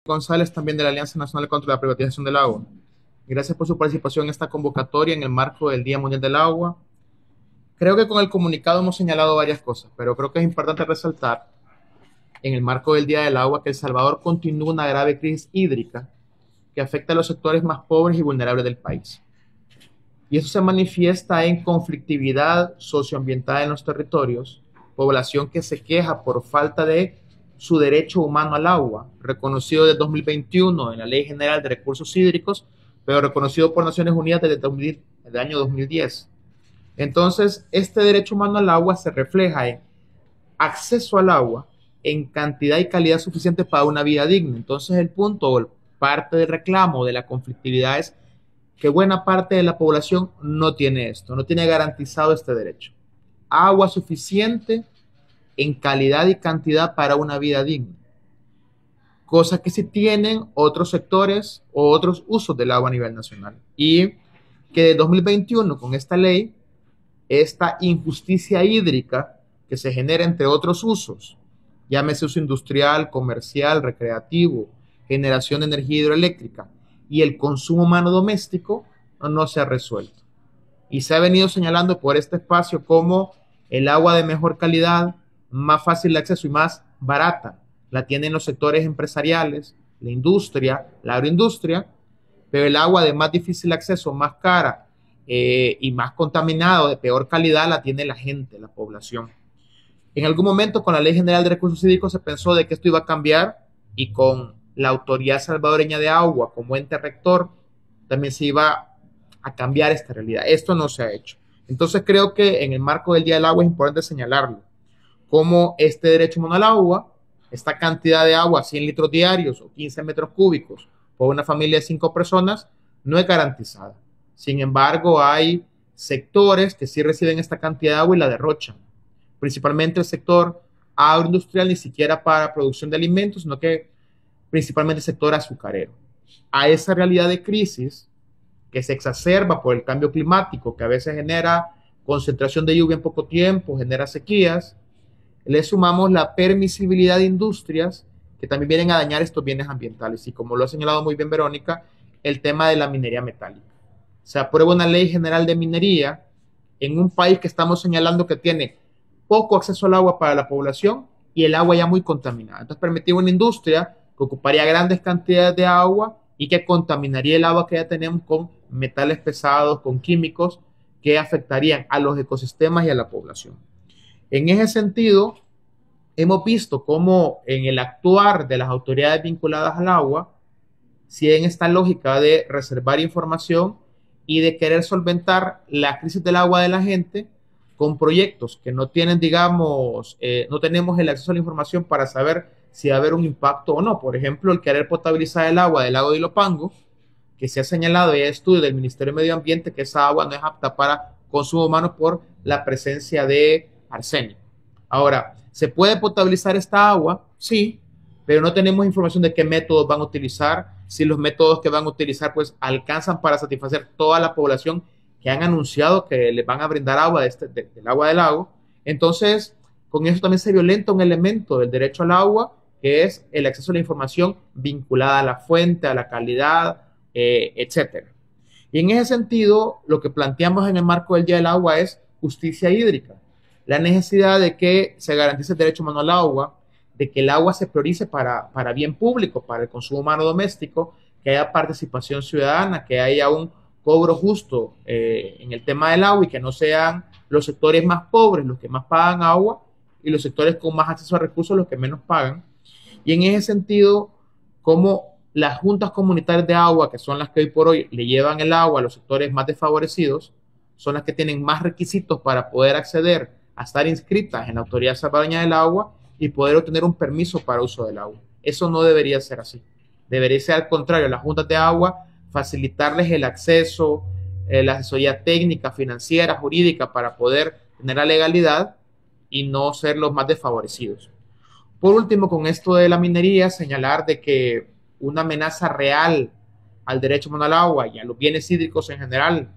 González, también de la Alianza Nacional contra la Privatización del Agua. Gracias por su participación en esta convocatoria en el marco del Día Mundial del Agua. Creo que con el comunicado hemos señalado varias cosas, pero creo que es importante resaltar en el marco del Día del Agua que El Salvador continúa una grave crisis hídrica que afecta a los sectores más pobres y vulnerables del país. Y eso se manifiesta en conflictividad socioambiental en los territorios, población que se queja por falta de su derecho humano al agua, reconocido desde 2021 en la Ley General de Recursos Hídricos, pero reconocido por Naciones Unidas desde el año 2010. Entonces, este derecho humano al agua se refleja en acceso al agua en cantidad y calidad suficiente para una vida digna. Entonces, el punto o parte del reclamo de la conflictividad es que buena parte de la población no tiene esto, no tiene garantizado este derecho. Agua suficiente en calidad y cantidad para una vida digna. Cosas que sí tienen otros sectores o otros usos del agua a nivel nacional. Y que de 2021, con esta ley, esta injusticia hídrica que se genera entre otros usos, llámese uso industrial, comercial, recreativo, generación de energía hidroeléctrica y el consumo humano doméstico, no se ha resuelto. Y se ha venido señalando por este espacio como el agua de mejor calidad, más fácil de acceso y más barata, la tienen los sectores empresariales, la industria, la agroindustria, pero el agua de más difícil acceso, más cara y más contaminada, de peor calidad, la tiene la gente, la población. En algún momento con la Ley General de Recursos Hídricos se pensó de que esto iba a cambiar y con la Autoridad Salvadoreña de Agua como ente rector también se iba a cambiar esta realidad. Esto no se ha hecho. Entonces creo que en el marco del Día del Agua es importante señalarlo, como este derecho humano al agua, esta cantidad de agua, 100 litros diarios o 15 metros cúbicos por una familia de 5 personas, no es garantizada. Sin embargo, hay sectores que sí reciben esta cantidad de agua y la derrochan. Principalmente el sector agroindustrial, ni siquiera para producción de alimentos, sino que principalmente el sector azucarero. A esa realidad de crisis que se exacerba por el cambio climático, que a veces genera concentración de lluvia en poco tiempo, genera sequías, le sumamos la permisibilidad de industrias que también vienen a dañar estos bienes ambientales. Y como lo ha señalado muy bien Verónica, el tema de la minería metálica. Se aprueba una ley general de minería en un país que estamos señalando que tiene poco acceso al agua para la población y el agua ya muy contaminada. Entonces permitir una industria que ocuparía grandes cantidades de agua y que contaminaría el agua que ya tenemos con metales pesados, con químicos que afectarían a los ecosistemas y a la población. En ese sentido, hemos visto cómo en el actuar de las autoridades vinculadas al agua, siguen esta lógica de reservar información y de querer solventar la crisis del agua de la gente con proyectos que no tienen, digamos, no tenemos el acceso a la información para saber si va a haber un impacto o no. Por ejemplo, el querer potabilizar el agua del lago de Ilopango, que se ha señalado y hay estudios del Ministerio de Medio Ambiente que esa agua no es apta para consumo humano por la presencia de arsénico. Ahora, ¿se puede potabilizar esta agua? Sí, pero no tenemos información de qué métodos van a utilizar, si los métodos que van a utilizar pues alcanzan para satisfacer toda la población que han anunciado que les van a brindar agua del agua del lago. Entonces, con eso también se violenta un elemento del derecho al agua, que es el acceso a la información vinculada a la fuente, a la calidad, etcétera. Y en ese sentido, lo que planteamos en el marco del Día del Agua es justicia hídrica, la necesidad de que se garantice el derecho humano al agua, de que el agua se priorice para bien público, para el consumo humano doméstico, que haya participación ciudadana, que haya un cobro justo en el tema del agua y que no sean los sectores más pobres los que más pagan agua y los sectores con más acceso a recursos los que menos pagan. Y en ese sentido, como las juntas comunitarias de agua, que son las que hoy por hoy le llevan el agua a los sectores más desfavorecidos, son las que tienen más requisitos para poder acceder a estar inscritas en la Autoridad Salvadoreña del Agua y poder obtener un permiso para uso del agua. Eso no debería ser así. Debería ser al contrario, las juntas de agua facilitarles el acceso, la asesoría técnica, financiera, jurídica para poder tener la legalidad y no ser los más desfavorecidos. Por último, con esto de la minería, señalar de que una amenaza real al derecho humano al agua y a los bienes hídricos en general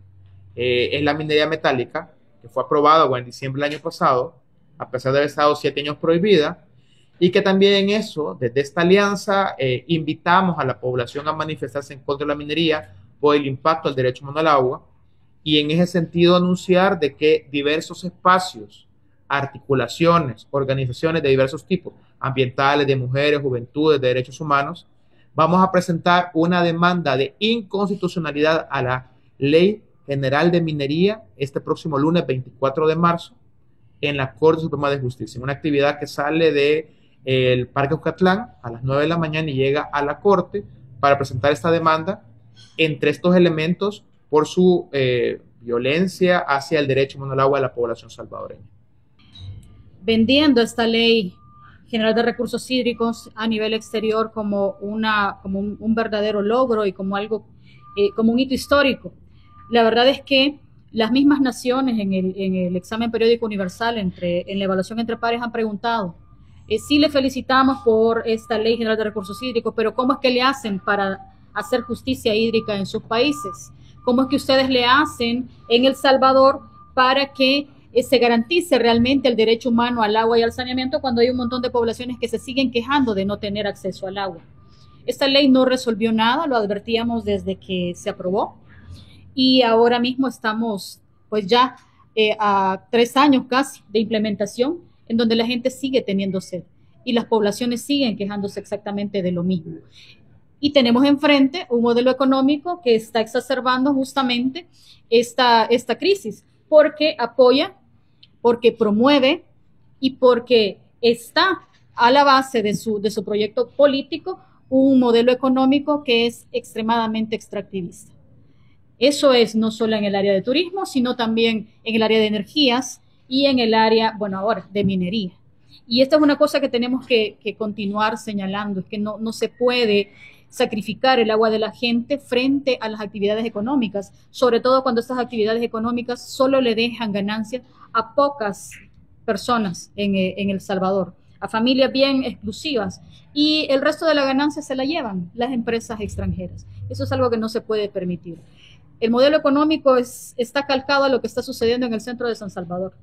es la minería metálica, que fue aprobada en diciembre del año pasado, a pesar de haber estado 7 años prohibida, Y que también en eso, desde esta alianza, invitamos a la población a manifestarse en contra de la minería por el impacto al derecho humano al agua, y en ese sentido anunciar de que diversos espacios, articulaciones, organizaciones de diversos tipos, ambientales, de mujeres, juventudes, de derechos humanos, vamos a presentar una demanda de inconstitucionalidad a la Ley General de Minería este próximo lunes 24 de marzo en la Corte Suprema de Justicia, en una actividad que sale de el Parque Ocatlán a las 9 de la mañana y llega a la Corte para presentar esta demanda entre estos elementos por su violencia hacia el derecho humano al agua de la población salvadoreña. Vendiendo esta ley general de recursos hídricos a nivel exterior como, un verdadero logro y como algo, como un hito histórico. La verdad es que las mismas naciones en el examen periódico universal, en la evaluación entre pares, han preguntado, sí le felicitamos por esta ley general de recursos hídricos, pero ¿cómo es que le hacen para hacer justicia hídrica en sus países? ¿Cómo es que ustedes le hacen en El Salvador para que se garantice realmente el derecho humano al agua y al saneamiento cuando hay un montón de poblaciones que se siguen quejando de no tener acceso al agua? Esta ley no resolvió nada, lo advertíamos desde que se aprobó, y ahora mismo estamos pues ya a 3 años casi de implementación, en donde la gente sigue teniendo sed y las poblaciones siguen quejándose exactamente de lo mismo. Y tenemos enfrente un modelo económico que está exacerbando justamente esta crisis, porque apoya, porque promueve y porque está a la base de su proyecto político un modelo económico que es extremadamente extractivista. Eso es no solo en el área de turismo, sino también en el área de energías y en el área, bueno, ahora, de minería. Y esta es una cosa que tenemos que continuar señalando, es que no se puede sacrificar el agua de la gente frente a las actividades económicas, sobre todo cuando estas actividades económicas solo le dejan ganancias a pocas personas en El Salvador, a familias bien exclusivas, y el resto de la ganancia se la llevan las empresas extranjeras. Eso es algo que no se puede permitir. El modelo económico está calcado a lo que está sucediendo en el centro de San Salvador.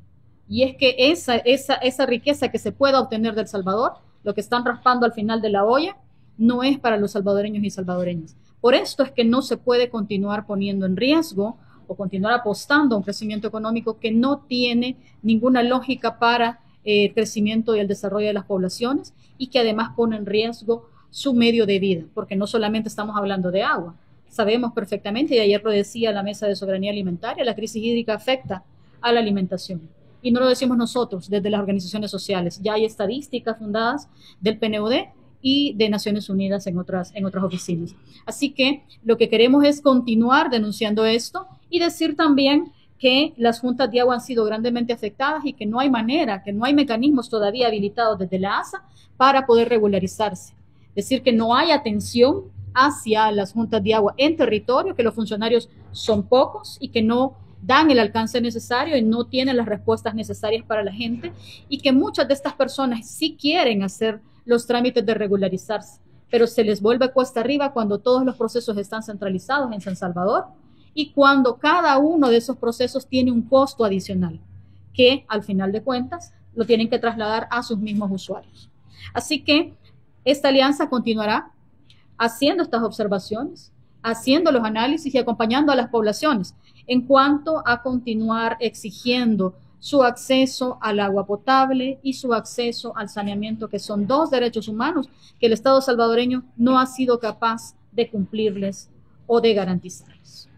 Y es que esa riqueza que se pueda obtener del Salvador, lo que están raspando al final de la olla, no es para los salvadoreños y salvadoreñas. Por esto es que no se puede continuar poniendo en riesgo o continuar apostando a un crecimiento económico que no tiene ninguna lógica para el crecimiento y el desarrollo de las poblaciones, y que además pone en riesgo su medio de vida, porque no solamente estamos hablando de agua. Sabemos perfectamente, y ayer lo decía la Mesa de Soberanía Alimentaria, la crisis hídrica afecta a la alimentación. Y no lo decimos nosotros, desde las organizaciones sociales. Ya hay estadísticas fundadas del PNUD y de Naciones Unidas en otras oficinas. Así que lo que queremos es continuar denunciando esto y decir también que las juntas de agua han sido grandemente afectadas y que no hay manera, que no hay mecanismos todavía habilitados desde la ASA para poder regularizarse. Decir que no hay atención hacia las juntas de agua en territorio, que los funcionarios son pocos y que no dan el alcance necesario y no tienen las respuestas necesarias para la gente, y que muchas de estas personas sí quieren hacer los trámites de regularizarse, pero se les vuelve cuesta arriba cuando todos los procesos están centralizados en San Salvador y cuando cada uno de esos procesos tiene un costo adicional que al final de cuentas lo tienen que trasladar a sus mismos usuarios. Así que esta alianza continuará haciendo estas observaciones, haciendo los análisis y acompañando a las poblaciones en cuanto a continuar exigiendo su acceso al agua potable y su acceso al saneamiento, que son 2 derechos humanos que el Estado salvadoreño no ha sido capaz de cumplirles o de garantizarles.